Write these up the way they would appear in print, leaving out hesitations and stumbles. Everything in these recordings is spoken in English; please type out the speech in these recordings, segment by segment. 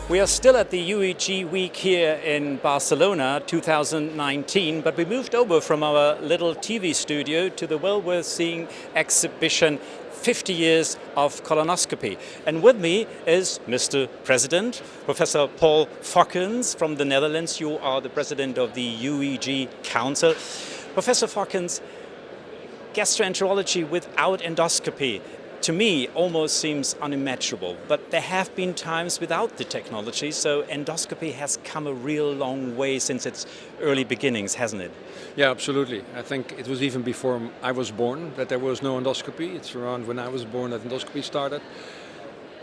We are still at the UEG week here in Barcelona 2019, but we moved over from our little TV studio to the well-worth-seeing exhibition 50 Years of Colonoscopy. And with me is Mr. President, Professor Paul Fockens from the Netherlands. You are the president of the UEG Council. Professor Fockens, gastroenterology without endoscopy, to me, almost seems unimaginable, but there have been times without the technology, so endoscopy has come a real long way since its early beginnings, hasn't it? Yeah, absolutely. I think it was even before I was born that there was no endoscopy. It's around when I was born that endoscopy started,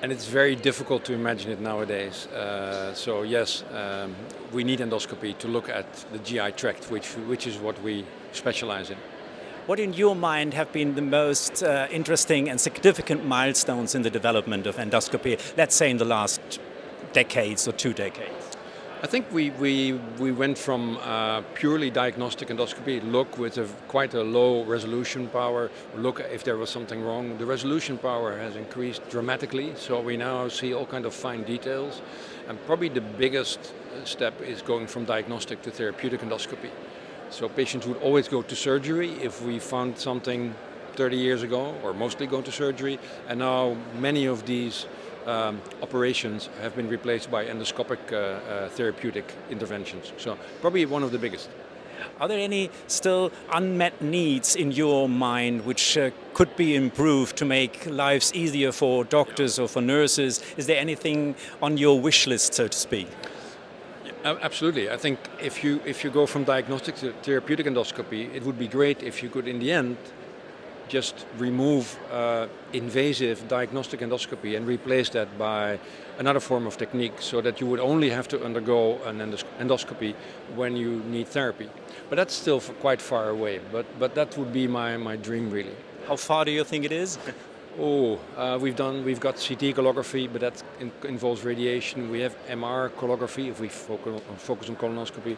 and it's very difficult to imagine it nowadays. So yes, we need endoscopy to look at the GI tract, which is what we specialize in. What in your mind have been the most interesting and significant milestones in the development of endoscopy, let's say in the last decades or 2 decades? I think we went from purely diagnostic endoscopy, look with quite a low resolution power, look if there was something wrong. The resolution power has increased dramatically, so we now see all kind of fine details. And probably the biggest step is going from diagnostic to therapeutic endoscopy. So patients would always go to surgery if we found something 30 years ago, or mostly go to surgery. And now many of these operations have been replaced by endoscopic therapeutic interventions. So probably one of the biggest. Are there any still unmet needs in your mind which could be improved to make lives easier for doctors or for nurses? Is there anything on your wish list, so to speak? Absolutely. I think if you go from diagnostic to therapeutic endoscopy, it would be great if you could, in the end, just remove invasive diagnostic endoscopy and replace that by another form of technique, so that you would only have to undergo an endoscopy when you need therapy. But that's still quite far away. But that would be my dream, really. How far do you think it is? We've got CT echography, but that involves radiation. We have MR echography if we focus on colonoscopy.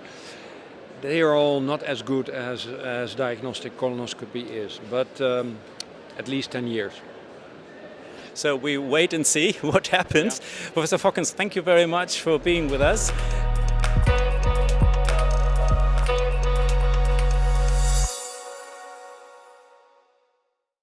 They are all not as good as diagnostic colonoscopy is, but at least 10 years. So we wait and see what happens. Yeah. Professor Fockens, thank you very much for being with us.